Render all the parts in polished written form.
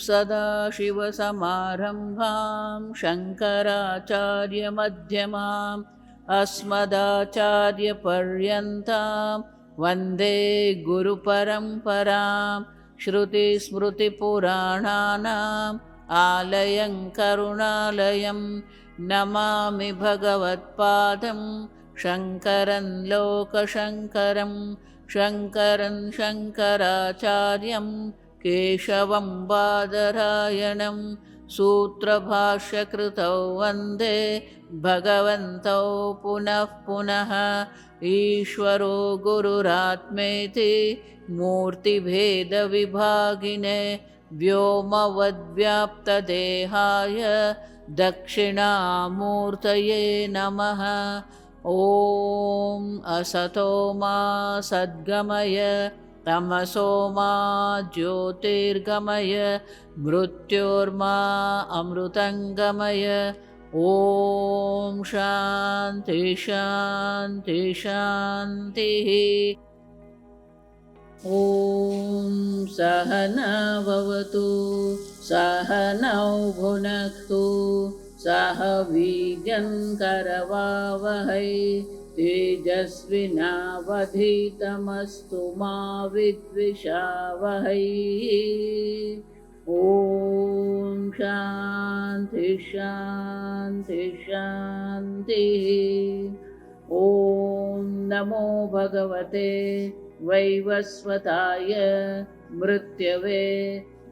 सदाशिवसमारम्भां शङ्कराचार्यमध्यमाम् अस्मदाचार्यपर्यन्तां वन्दे गुरुपरम्परां। श्रुतिस्मृतिपुराणानाम् आलयं करुणालयं नमामि भगवत्पादं शङ्करं लोकशङ्करं। शङ्करं शङ्कराचार्यं केशवं बादरायणं सूत्रभाष्यकृतौ वन्दे भगवन्तौ पुनः पुनः। ईश्वरो गुरुरात्मेति मूर्तिभेदविभागिने व्योमवद्व्याप्तदेहाय दक्षिणामूर्तये नमः। ॐ असतो मा सद्गमय तमसो मा ज्योतिर्गमय मृत्योर्मा अमृतङ्गमय। ॐ शान्ति शान्ति शान्तिः। ॐ सहना भवतु सहनौ भुनक्तु सह वीर्यं करवावहै तेजस्विनावधीतमस्तु मा विद्विषावहै। ॐ शान्ति शान्ति शान्तिः। ॐ नमो भगवते वैवस्वताय मृत्यवे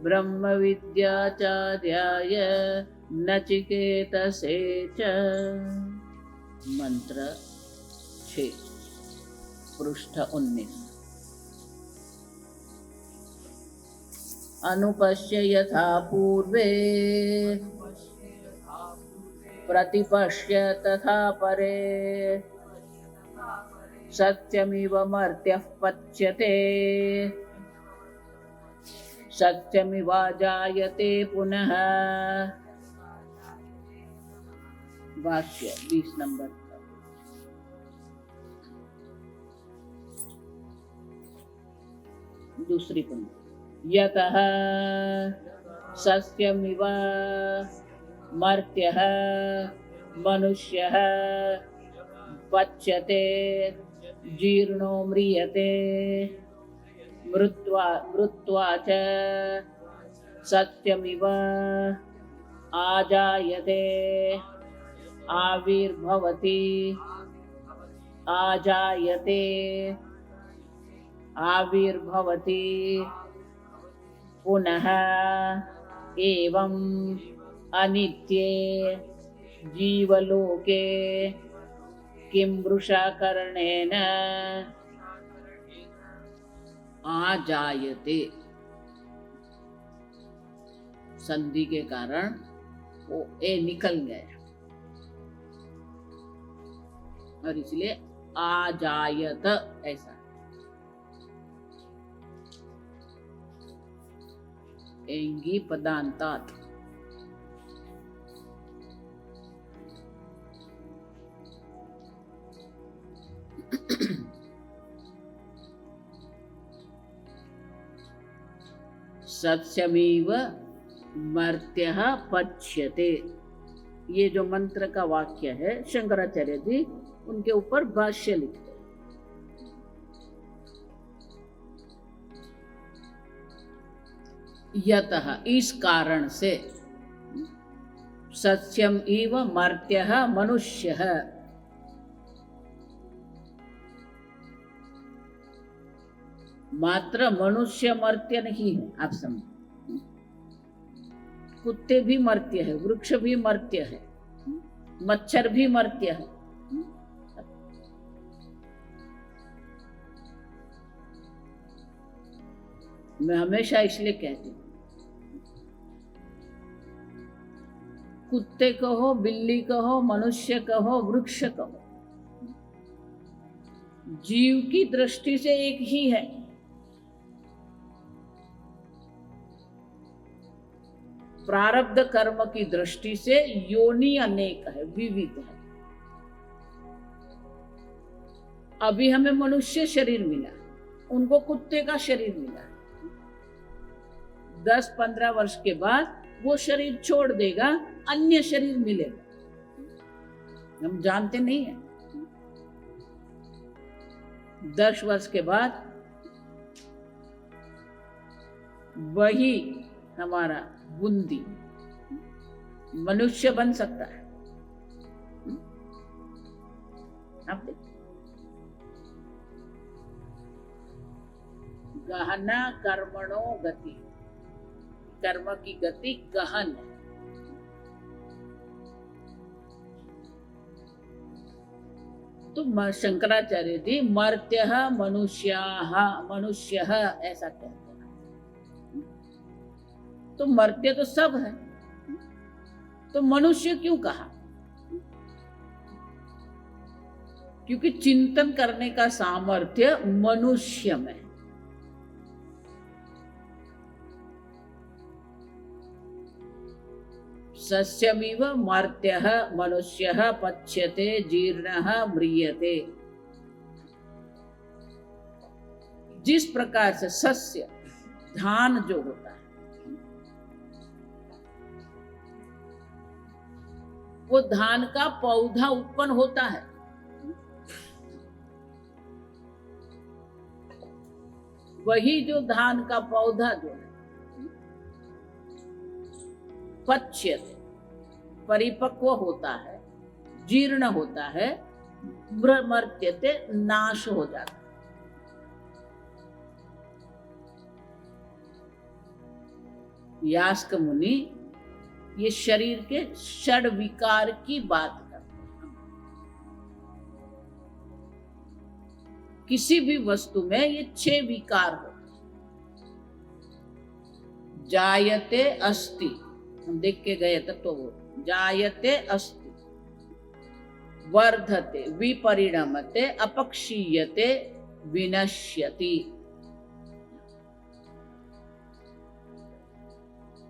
ब्रह्मविद्याचार्याय नचिकेतसे च। मंत्र 6 पृष्ठ 19। अनुपश्य यथा पूर्वे प्रतिपश्य तथा परे सत्यमिव मर्त्यः पच्यते सत्यमिवाजायते पुनः। वाक्य 20 नंबर। दूसरी पंक्ति यतः सत्यमिव मर्त्यः मनुष्यः पच्यते जीर्णो म्रियते मृत्वा च सत्यमिव आजायते आविर्भवति आजायते आविर्भवति पुनः। एवं अनित्ये जीवलोके किं वृषा करणेन आजायते। संधि के कारण वो ए निकल गया और इसलिए आजायत ऐसा। एंगी पदांतात। सत्यमेव मर्त्यः पच्यते। ये जो मंत्र का वाक्य है शंकराचार्य जी उनके ऊपर भाष्य लिखते हैं। यतः इस कारण से सत्यम इव मर्त्यः मनुष्यः मात्र मनुष्य मर्त्य नहीं है। आप समझो कुत्ते भी मर्त्य है वृक्ष भी मर्त्य है मच्छर भी मर्त्य है। मैं हमेशा इसलिए कहती हूँ कुत्ते कहो बिल्ली कहो मनुष्य कहो वृक्ष कहो जीव की दृष्टि से एक ही है। प्रारब्ध कर्म की दृष्टि से योनि अनेक है विविध है। अभी हमें मनुष्य शरीर मिला उनको कुत्ते का शरीर मिला। 10-15 वर्ष के बाद वो शरीर छोड़ देगा, अन्य शरीर मिलेगा। हम जानते नहीं है। 10 वर्ष के बाद वही हमारा बूंदी मनुष्य बन सकता है। आप देखिए, गहना कर्मणो गति, कर्म की गति गहन है। तो शंकराचार्य जी मर्त्यः मनुष्याः, मनुष्यः ऐसा कहते हैं। तो मर्त्य तो सब है, तो मनुष्य क्यों कहा? क्योंकि चिंतन करने का सामर्थ्य मनुष्य में। सस्यमिव मर्त्यः मनुष्यः पच्यते जीर्णः म्रियते। जिस प्रकार से सस्य धान जो होता है, वो धान का पौधा उत्पन्न होता है, वही जो धान का पौधा जो है पच्यते, परिपक्व होता है, जीर्ण होता है, मर्त्यते, नाश हो जाता है। यास्क मुनि ये शरीर के षड विकार की बात करते हैं। किसी भी वस्तु में ये 6 विकार होते हैं। जायते अस्ति, हम देख के गए थे तो वो जायते अस्ति, वर्धते, विपरिणमते, अपक्षीयते, विनश्यति।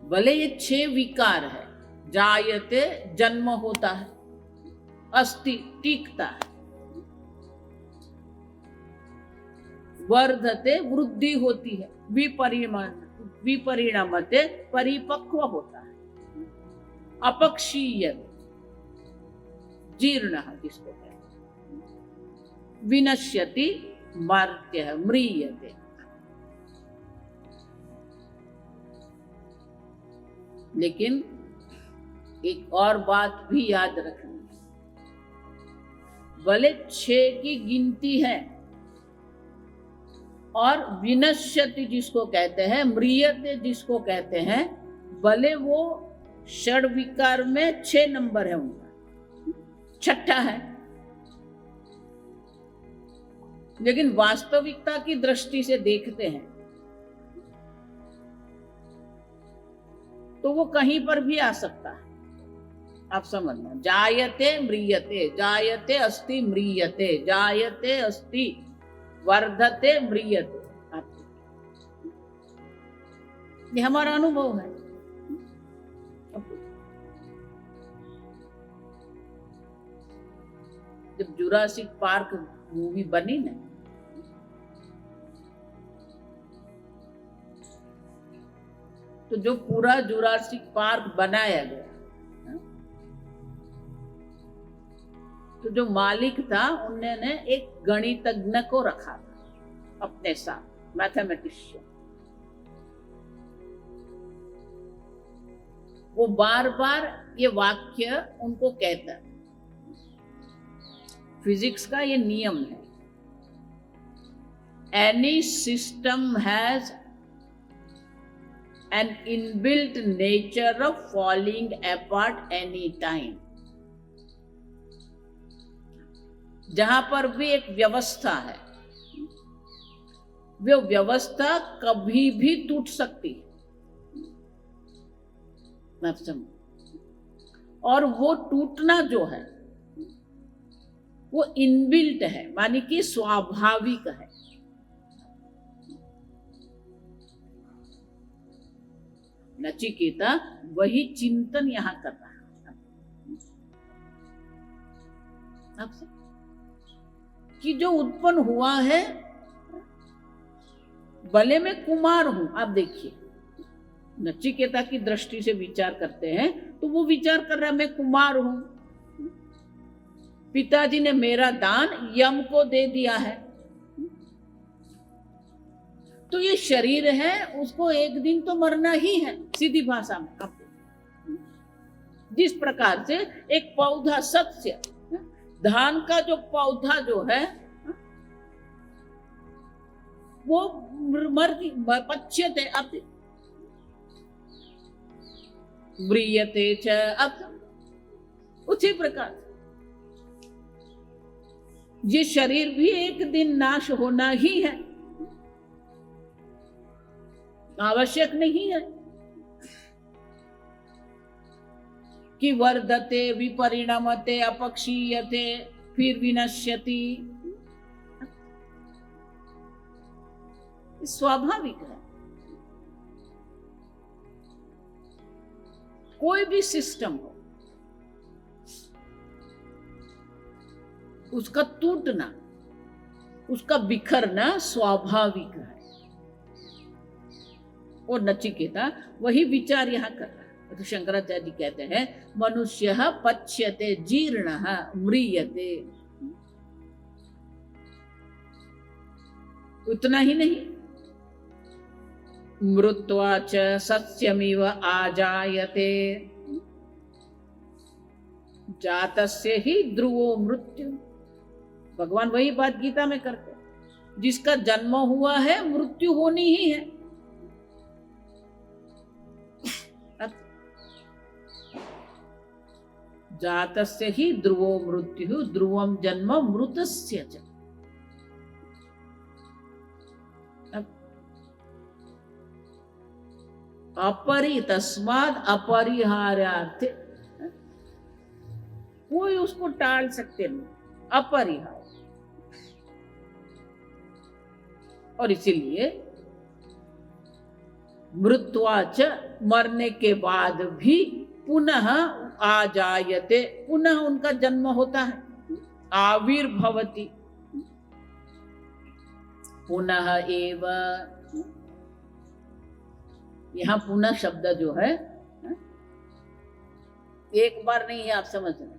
भले ये 6 विकार है। जायते जन्म होता है, अस्ति टिकता है, वर्धते वृद्धि होती है, विपरिणमते परिपक्व होता है, अपक्षीयते जीर्ण जिसको कहते हैं, विनश्यति मर्त्यः म्रियते। लेकिन एक और बात भी याद रखनी, भले 6 की गिनती है और विनश्यति जिसको कहते हैं, म्रियते जिसको कहते हैं, भले वो षड विकार में 6 नंबर है, उनका 6ठा है, लेकिन वास्तविकता की दृष्टि से देखते हैं तो वो कहीं पर भी आ सकता है। आप समझना, जायते म्रियते, जायते अस्ति म्रियते, जायते अस्ति वर्धते म्रियते। ये हमारा अनुभव है। जब जुरासिक पार्क मूवी बनी ना, तो जो पूरा जुरासिक पार्क बनाया गया, तो जो मालिक था उन्होंने एक गणितज्ञ को रखा था अपने साथ, मैथमेटिशियन। वो बार बार ये वाक्य उनको कहता है। फिजिक्स का ये नियम है, any system has an inbuilt nature of falling apart any time। जहां पर भी एक व्यवस्था है, वो व्यवस्था कभी भी टूट सकती है, और वो टूटना जो है वो इनबिल्ट है, मानी कि स्वाभाविक है। नचिकेता वही चिंतन यहां कर रहा है आपसे, कि जो उत्पन्न हुआ है, भले मैं कुमार हूं, आप देखिए नचिकेता की दृष्टि से विचार करते हैं तो वो विचार कर रहा है मैं कुमार हूं, पिताजी ने मेरा दान यम को दे दिया है, तो ये शरीर है उसको एक दिन तो मरना ही है। सीधी भाषा में आप जिस प्रकार से एक पौधा सस्य, धान का जो पौधा जो है वो पच्यते अब म्रियते च, अब उसी प्रकार ये शरीर भी एक दिन नाश होना ही है, आवश्यक नहीं है कि वर्धते विपरिणमते अपक्षीयते फिर विनश्यति। स्वाभाविक है, कोई भी सिस्टम हो उसका टूटना, उसका बिखरना स्वाभाविक है। और नचिकेता वही विचार यहां कर रहा है। तो शंकराचार्य जी कहते हैं मनुष्यः पच्यते जीर्णः म्रियते। उतना ही नहीं, मृत्वा च सस्यमिव आजायते, जातस्य ही ध्रुवो मृत्यु। भगवान वही बात गीता में करते हैं, जिसका जन्म हुआ है मृत्यु होनी ही है। जातस्य ही ध्रुवो मृत्यु ध्रुवम जन्म मृतस्य च। अपरि तस्माद अपरिहार्यार्थ, कोई उसको टाल सकते नहीं, अपरिहार्य। और इसीलिए मृत्वाच, मरने के बाद भी पुनः आ जायते, पुनः उनका जन्म होता है, आविर्भवति पुनः एव। यहां पुनः शब्द जो है एक बार नहीं है, आप समझ रहे।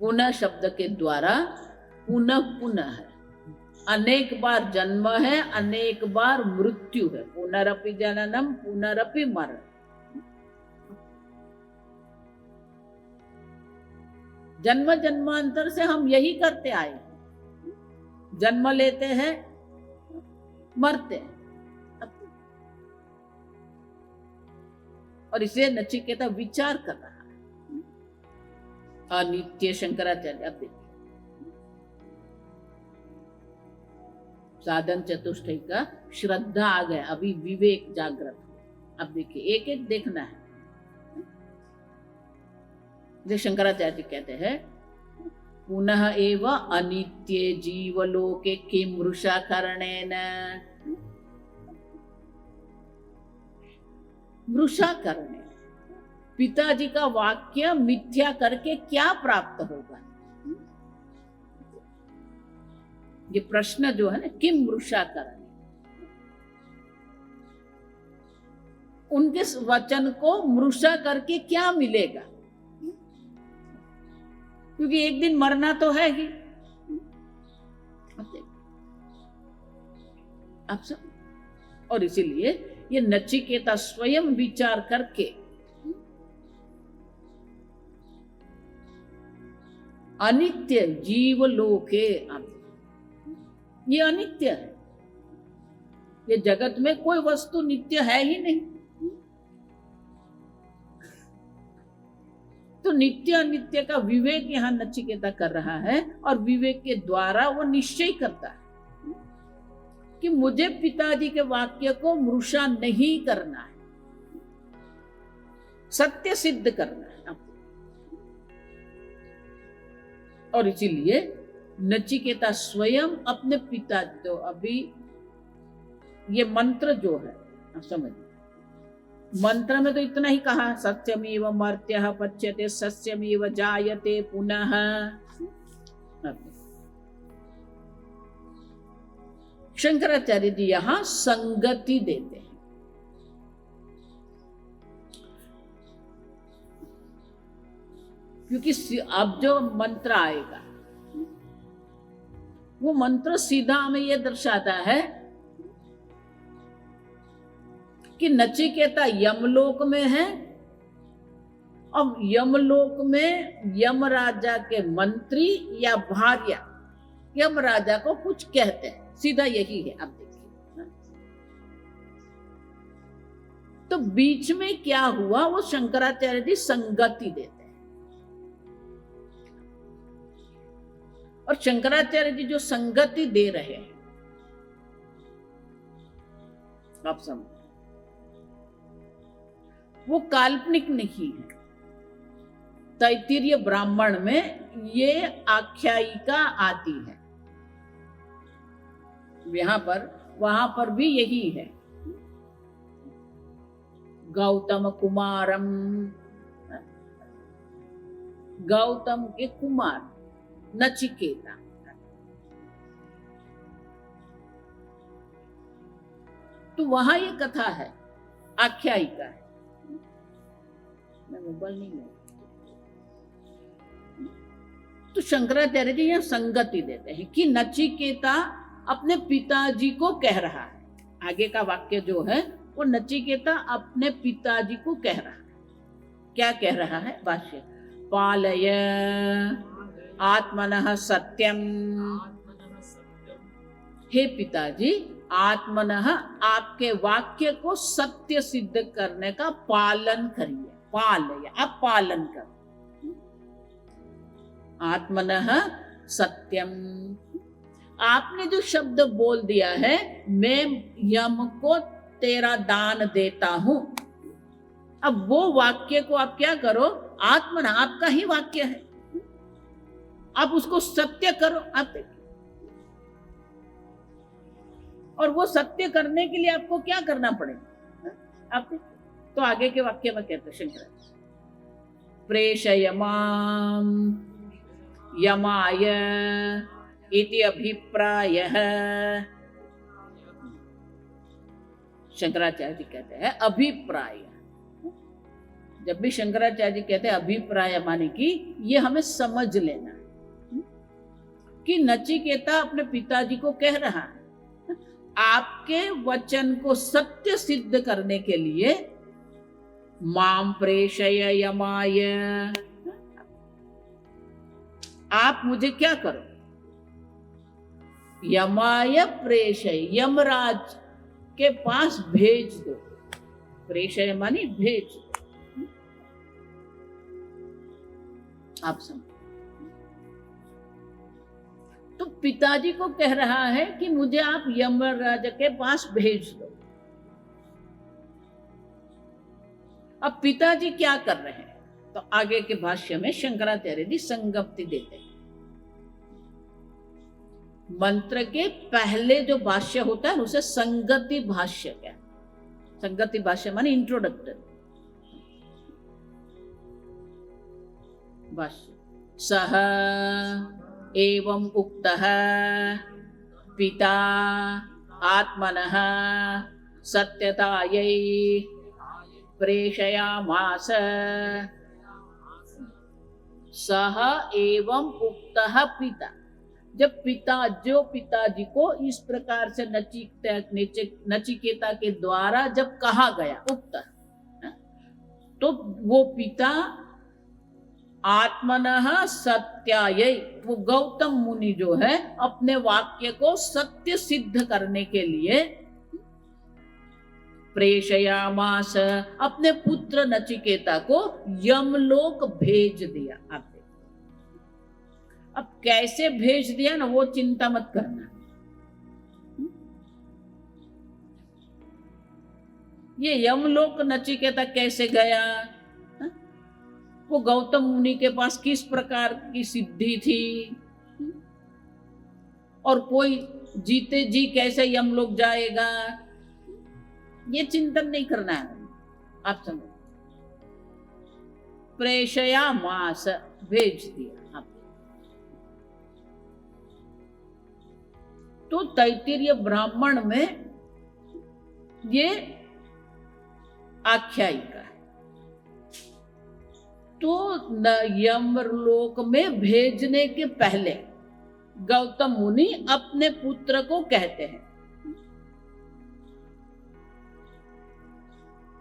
पुनः शब्द के द्वारा पुनः पुनः है, अनेक बार जन्म है, अनेक बार मृत्यु है। पुनरपि जननम पुनरपि मरण। जन्म जन्मांतर से हम यही करते आए, जन्म लेते हैं मरते हैं। और इसे नचिकेता विचार कर रहा है। अनित्य शंकराचार्य, अब देखिए साधन चतुष्टय का श्रद्धा आ गया, अभी विवेक जागृत। अब देखिए एक एक देखना है। जो शंकराचार्य जी कहते हैं पुनः एव अनित्ये जीवलोके किम मृषा करणेन। मृषा करने, पिताजी का वाक्य मिथ्या करके क्या प्राप्त होगा, ये प्रश्न जो है ना, किम मृषा करने, उनके वचन को मृषा करके क्या मिलेगा, क्योंकि एक दिन मरना तो है ही। आप सब, और इसीलिए ये नचिकेता स्वयं विचार करके अनित्य जीवलोके, ये अनित्य है, ये जगत में कोई वस्तु नित्य है ही नहीं। तो नित्य अनित्य का विवेक यहां नचिकेता कर रहा है, और विवेक के द्वारा वो निश्चय करता है कि मुझे पिताजी के वाक्य को मृषा नहीं करना है, सत्य सिद्ध करना है। और इसीलिए नचिकेता स्वयं अपने पिता, तो अभी ये मंत्र जो है आप समझ, मंत्र में तो इतना ही कहा, सत्यमेव मर्त्यः पच्यते सत्यमेव जायते पुनः। शंकराचार्य जी यहां संगति देते हैं, क्योंकि अब जो मंत्र आएगा वो मंत्र सीधा हमें यह दर्शाता है कि नचिकेता यमलोक में है। अब यमलोक में यमराजा के मंत्री या भार्या यमराजा को कुछ कहते हैं, सीधा यही है। अब देखिए तो बीच में क्या हुआ, वो शंकराचार्य जी संगति देते हैं। और शंकराचार्य जी जो संगति दे रहे हैं, आप समझ, वो काल्पनिक नहीं है। तैत्तिरीय ब्राह्मण में ये आख्यायिका आती है, यहां पर वहां पर भी यही है। गौतम कुमारम, गौतम के कुमार नचिकेता। तो वहां ये कथा है, आख्यायिका है। मैं मोबाइल नहीं ले। तो शंकराचार्य जी यहां संगति देते हैं कि नचिकेता अपने पिताजी को कह रहा है। आगे का वाक्य जो है वो नचिकेता अपने पिताजी को कह रहा है। क्या कह रहा है? भाष्य, पालय आत्मनः सत्यम। हे पिताजी, आत्मनः आपके वाक्य को सत्य सिद्ध करने का पालन करिए। पालय, आप पालन करो। आत्मनः सत्यम, आपने जो शब्द बोल दिया है, मैं यम को तेरा दान देता हूं, अब वो वाक्य को आप क्या करो? आत्मन, आपका ही वाक्य है, आप उसको सत्य करो। आप और वो सत्य करने के लिए आपको क्या करना पड़ेगा? आप तो आगे के वाक्य में कहते शंकर, प्रेषयमाम यमाय इति अभिप्रायः। शंकराचार्य जी कहते हैं अभिप्राय। जब भी शंकराचार्य जी कहते हैं अभिप्राय, माने कि ये हमें समझ लेना है कि नचिकेता अपने पिताजी को कह रहा है, आपके वचन को सत्य सिद्ध करने के लिए माम प्रेषय यमाय, आप मुझे क्या करो? यमाय प्रेषय, यमराज के पास भेज दो। प्रेषय मानी भेज दो। आप समझ, तो पिताजी को कह रहा है कि मुझे आप यमराज के पास भेज दो। अब पिताजी क्या कर रहे हैं? तो आगे के भाष्य में शंकराचार्य जी संगति देते हैं। मंत्र के पहले जो भाष्य होता है उसे संगति भाष्य क्या? संगति भाष्य माने इंट्रोडक्टरी भाष्य। सह एवं उक्तः पिता आत्मनः सत्यतायै प्रेषयामास। सह एवं उक्तः पिता, जब पिताजी को इस प्रकार से नचिकेता के द्वारा जब कहा गया, उक्त, तो वो पिता आत्मनः सत्यायै, वो गौतम मुनि जो है अपने वाक्य को सत्य सिद्ध करने के लिए प्रेषयामास, अपने पुत्र नचिकेता को यमलोक भेज दिया। आप अब कैसे भेज दिया ना, वो चिंता मत करना। ये यमलोक नचिकेता कैसे गया? वो गौतम मुनि के पास किस प्रकार की सिद्धि थी? और कोई जीते जी कैसे यमलोक जाएगा? ये चिंतन नहीं करना है। आप समझ, प्रेषयामास, भेज दिया। आप तो तैत्तिरीय ब्राह्मण में ये आख्यायिका है तो यमलोक में भेजने के पहले गौतम मुनि अपने पुत्र को कहते हैं,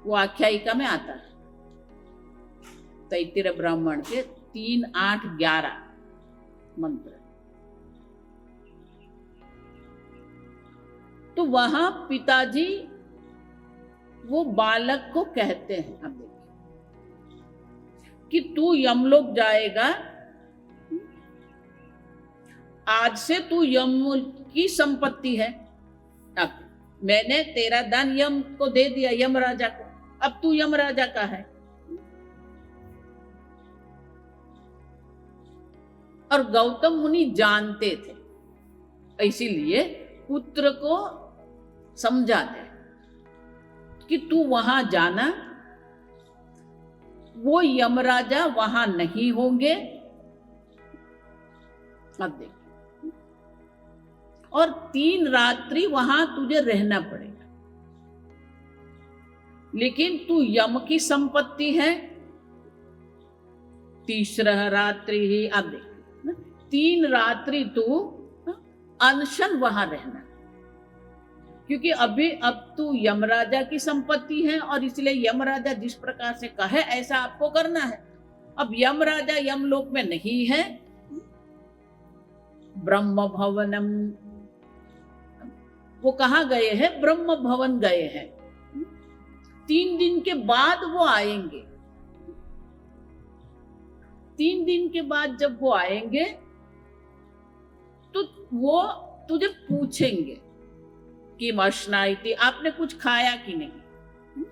वो आख्यायिका में आता है, तैत्तिरीय ब्राह्मण के 3, 8, 11 मंत्र। तो वहां पिताजी वो बालक को कहते हैं, अब देखिए, कि तू यमलोक जाएगा, आज से तू यम की संपत्ति है। अब मैंने तेरा दान यम को दे दिया, यम राजा को, अब तू यम राजा का है। और गौतम मुनि जानते थे, इसीलिए पुत्र को समझाते कि तू वहां जाना, वो यमराजा वहां नहीं होंगे। अब देख, और 3 रात्रि वहां तुझे रहना पड़ेगा, लेकिन तू यम की संपत्ति है। तीसरा रात्रि ही, अब देख, 3 रात्रि तू अनशन वहां रहना, क्योंकि अब तू यमराजा की संपत्ति है, और इसलिए यमराजा जिस प्रकार से कहे ऐसा आपको करना है। अब यमराजा यमलोक में नहीं है, ब्रह्म भवनम, वो कहाँ गए हैं? ब्रह्म भवन गए हैं। 3 दिन के बाद वो आएंगे। 3 दिन के बाद जब वो आएंगे तो वो तुझे पूछेंगे कि मशनाइती, आपने कुछ खाया कि नहीं।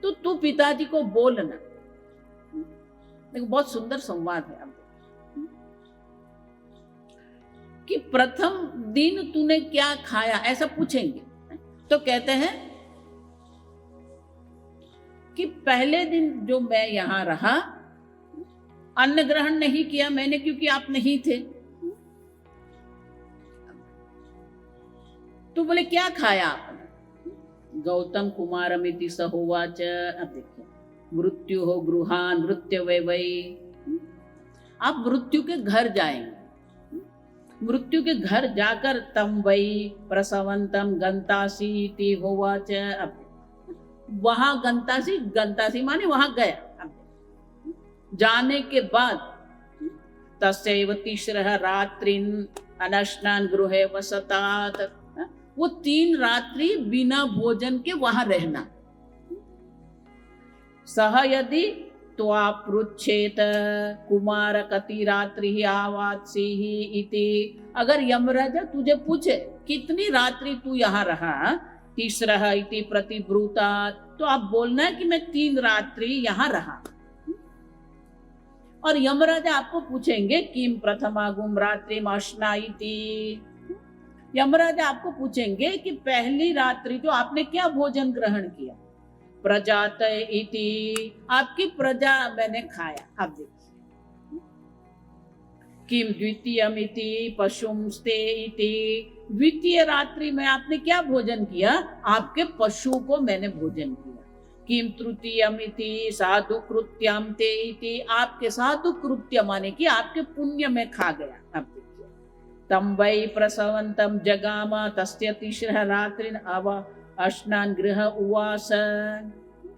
तो तू पिताजी को बोलना। देखो बहुत सुंदर संवाद है अब, कि प्रथम दिन तूने क्या खाया, ऐसा पूछेंगे। तो कहते हैं कि पहले दिन जो मैं यहां रहा, अन्न ग्रहण नहीं किया मैंने, क्योंकि आप नहीं थे। तो बोले क्या खाया आपने? गौतम कुमारमिति सहोवाच। अब देखिए, मृत्यु हो गृहान मृत्यु वै, आप मृत्यु के घर जाएंगे। मृत्यु के घर जाकर तम वै प्रसवंतम गंतासी इति होवाच। अब वहां गंतासी, गंतासी माने वहां गया। जाने के बाद तस्यैव तीसरः रात्रिन अनश्नान गृहे वसतात, वो 3 रात्रि बिना भोजन के वहां रहना। सह यदि त्वापृच्छेत कुमार कति रात्रि आवात्सी इति, अगर यमराजा तुझे पूछे कितनी रात्रि तू यहाँ रहा, तीसरः इति प्रतिब्रूतात, तो आप बोलना है कि मैं 3 रात्रि यहाँ रहा। और यमराजा आपको पूछेंगे किम प्रथमागुम रात्रिम अश्नाइति, यमराजा आपको पूछेंगे कि पहली रात्रि जो आपने क्या भोजन ग्रहण किया। प्रजात इति, आपकी प्रजा मैंने खाया। आप देखिए, किम द्वितीयमिति पशुंस्ते इति, द्वितीय रात्रि में आपने क्या भोजन किया? आपके पशु को मैंने भोजन किया। किम तृतीयमिति साधु कृत्यम ते इति, आपके साधु कृत्य माने कि आपके पुण्य में खा गया। अब देखिए, तम वै प्रसवंतम जगामा तस्य तीसरः रात्रिन अव अश्नान गृह उवास।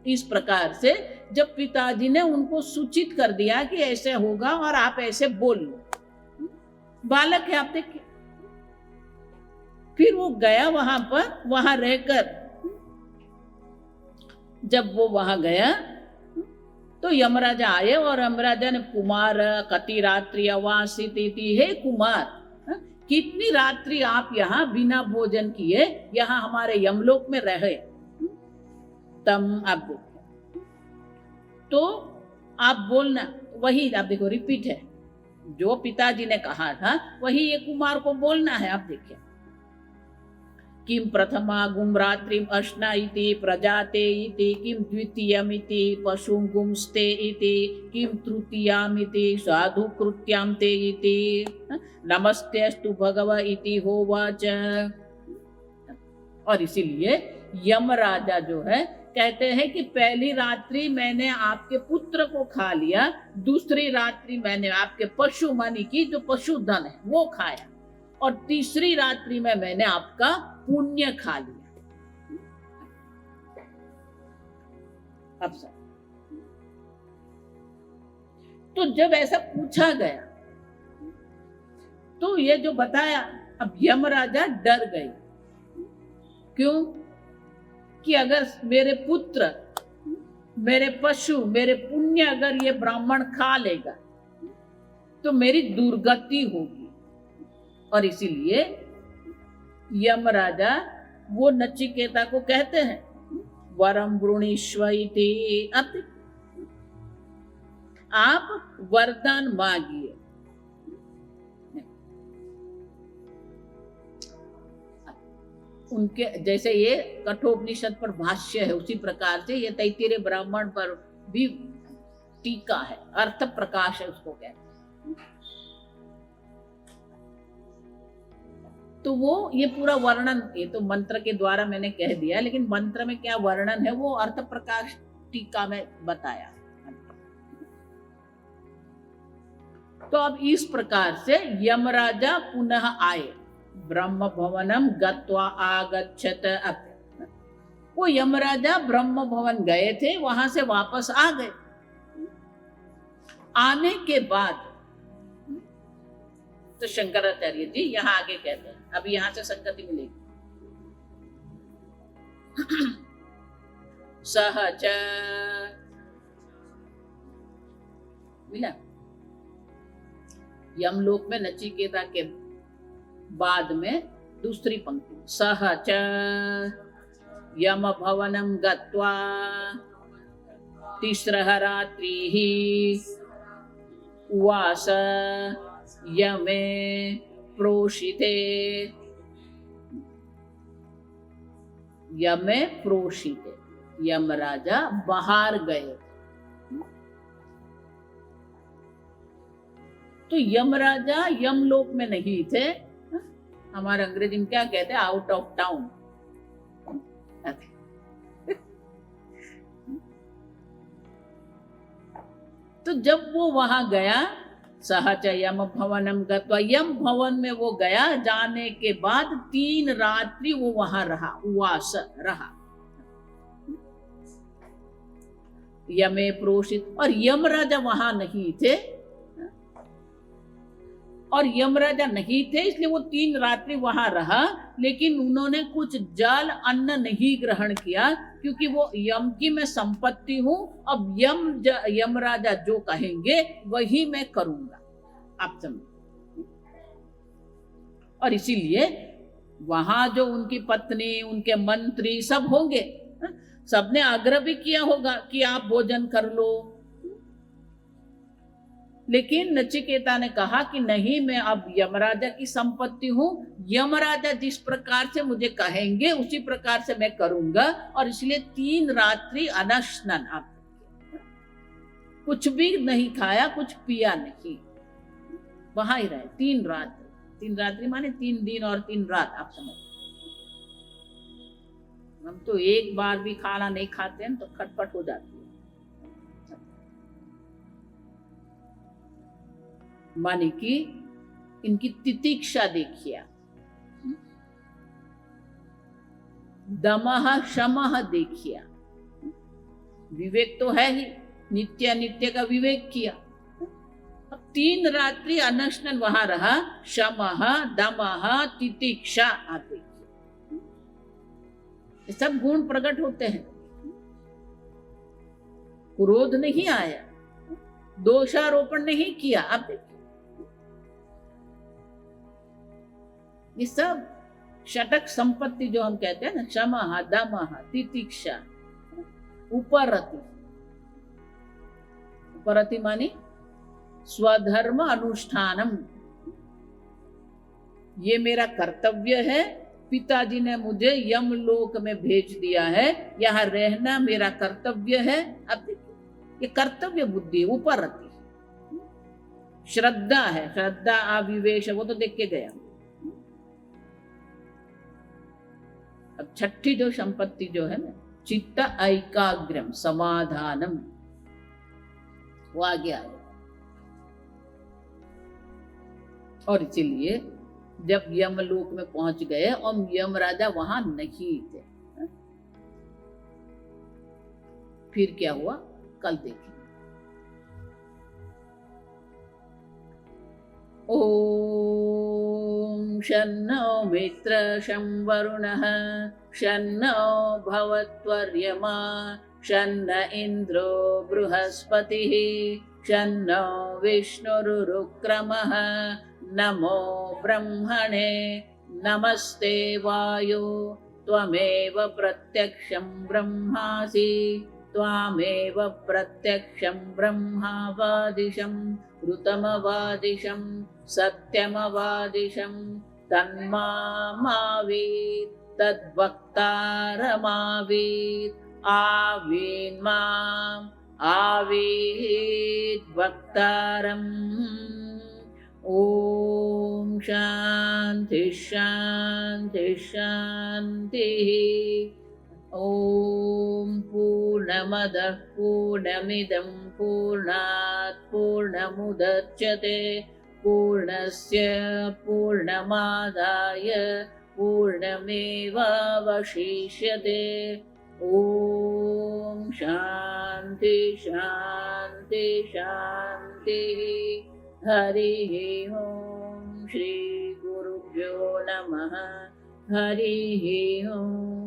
इस प्रकार से जब पिताजी ने उनको सूचित कर दिया कि ऐसे होगा और आप ऐसे बोल लो, बालक है आप देखिए, फिर वो गया वहां पर, वहां रहकर जब वो वहां गया तो यमराजा आए और यमराजा ने कुमार कति रात्रि अवासित इति, हे कुमार कितनी रात्रि आप यहाँ बिना भोजन किए यहाँ हमारे यमलोक में रहे। तम आप देखो, तो आप बोलना, वही आप देखो रिपीट है, जो पिताजी ने कहा था वही ये कुमार को बोलना है। आप देखिए, किम प्रथमा गुम रात्रिम अश्ना इति प्रजाते इति, किम द्वितीयमिति पशुं गुंस्ते इति, किम तृतीयामिति साधु कृत्याम ते इति, नमस्तेस्तु भगव इति होवाच। और इसीलिए यमराजा जो है कहते हैं कि पहली रात्रि मैंने आपके पुत्र को खा लिया, दूसरी रात्रि मैंने आपके पशु मानी की जो पशुधन है वो खाया, और तीसरी रात्रि में मैंने आपका पुण्य खा लिया। अब सर, तो जब ऐसा पूछा गया तो ये जो बताया, अब यमराजा डर गए। क्यों? कि अगर मेरे पुत्र, मेरे पशु, मेरे पुण्य अगर ये ब्राह्मण खा लेगा तो मेरी दुर्गति होगी। और इसीलिए यमराजा वो नचिकेता को कहते हैं वरम वृणीष्व इति अति, आप वरदान मांगिए। उनके जैसे ये कठोपनिषद पर भाष्य है, उसी प्रकार से ये तैत्तिरीय ब्राह्मण पर भी टीका है, अर्थ प्रकाश है उसको कहते हैं। तो वो ये पूरा वर्णन, ये तो मंत्र के द्वारा मैंने कह दिया, लेकिन मंत्र में क्या वर्णन है वो अर्थ प्रकाश टीका में बताया। तो अब इस प्रकार से यमराजा पुनः आए, ब्रह्म भवनम गत्वा आगच्छत। वो यमराजा ब्रह्म भवन गए थे, वहां से वापस आ गए। आने के बाद तो शंकराचार्य जी यहां आगे कहते हैं, अभी यहां से संगति मिलेगी। सहच मिला यमलोक में नचिकेता के बाद में दूसरी पंक्ति, सहच यम भवनम गत्वा तीसरा रात्रि ही उवास यमे प्रोषिते। यमे प्रोषिते, यमराजा बाहर गए। तो यमराजा यमलोक में नहीं थे, हमारे अंग्रेजी में क्या कहते हैं, आउट ऑफ टाउन। तो जब वो वहां गया, सहच यम भवनम गत्वा, यम भवन में वो गया, जाने के बाद 3 रात्रि वो वहां रहा, उवास रहा। यमे प्रोषित, और यमराजा वहां नहीं थे, और यमराजा नहीं थे इसलिए वो 3 रात्रि वहां रहा, लेकिन उन्होंने कुछ जल अन्न नहीं ग्रहण किया, क्योंकि वो यम की मैं संपत्ति हूं। अब यमराजा जो कहेंगे वही मैं करूंगा, आप समझ। और इसीलिए वहां जो उनकी पत्नी, उनके मंत्री सब होंगे, सबने आग्रह भी किया होगा कि आप भोजन कर लो, लेकिन नचिकेता ने कहा कि नहीं, मैं अब यमराजा की संपत्ति हूं, यमराजा जिस प्रकार से मुझे कहेंगे उसी प्रकार से मैं करूंगा। और इसलिए 3 रात्रि अनशनन, आप कुछ भी नहीं खाया, कुछ पिया नहीं, वहां ही रहे 3 रात्रि। 3 रात्रि माने 3 दिन और 3 रात, आप समझ। हम तो एक बार भी खाना नहीं खाते हैं तो खटपट हो जाती है। माने कि इनकी तितिक्षा देखिए, दमः शमः देखिए, विवेक तो है ही, नित्य अनित्य का विवेक किया। अब 3 रात्रि अनशनन वहां रहा, शमः दमः तितिक्षा, आप देखिए ये सब गुण प्रकट होते हैं। क्रोध नहीं आया, दोषारोपण नहीं किया, आप देखिए ये सब षटक संपत्ति जो हम कहते हैं ना, क्षमा दमः तितिक्षा उपरति। उपरति मानी स्वधर्म अनुष्ठानम, ये मेरा कर्तव्य है, पिताजी ने मुझे यमलोक में भेज दिया है, यहाँ रहना मेरा कर्तव्य है। अब ये कर्तव्य बुद्धि, उपरति। श्रद्धा है, श्रद्धा आविवेश, वो तो देख के गया। अब छठी जो संपत्ति जो है ना, चित्त ऐकाग्र्यम समाधानम, वो आगे आएगा। और इसीलिए जब यमलोक में पहुंच गए और यम राजा वहां नहीं थे, फिर क्या हुआ कल देखेंगे। ओम शन्नो मित्र शं वरुणः शन्नो भवत्वर्यमा शन्न इन्द्रो बृहस्पतिः शन्नो विष्णुरुक्रमः नमो ब्रह्मणे नमस्ते वायो त्वमेव प्रत्यक्षं ब्रह्मासि त्वामेव प्रत्यक्षं ब्रह्मावादिशं ऋतमवादिशं सत्यमवादिशं तन्मामावीत् तद्वक्तारमावीत् आवीन्माम् आवीत् वक्तारम्। ओम शांति शांति शांतिः। ओम पूर्णमदः पूर्णमिदं पूर्णात् पूर्णमुदच्यते पूर्णस्य पूर्णमादाय पूर्णमेवावशिष्यते। ओम शांति शांति शांतिः। हरिः ओम श्री गुरुभ्यो नमः। हरिः ओम।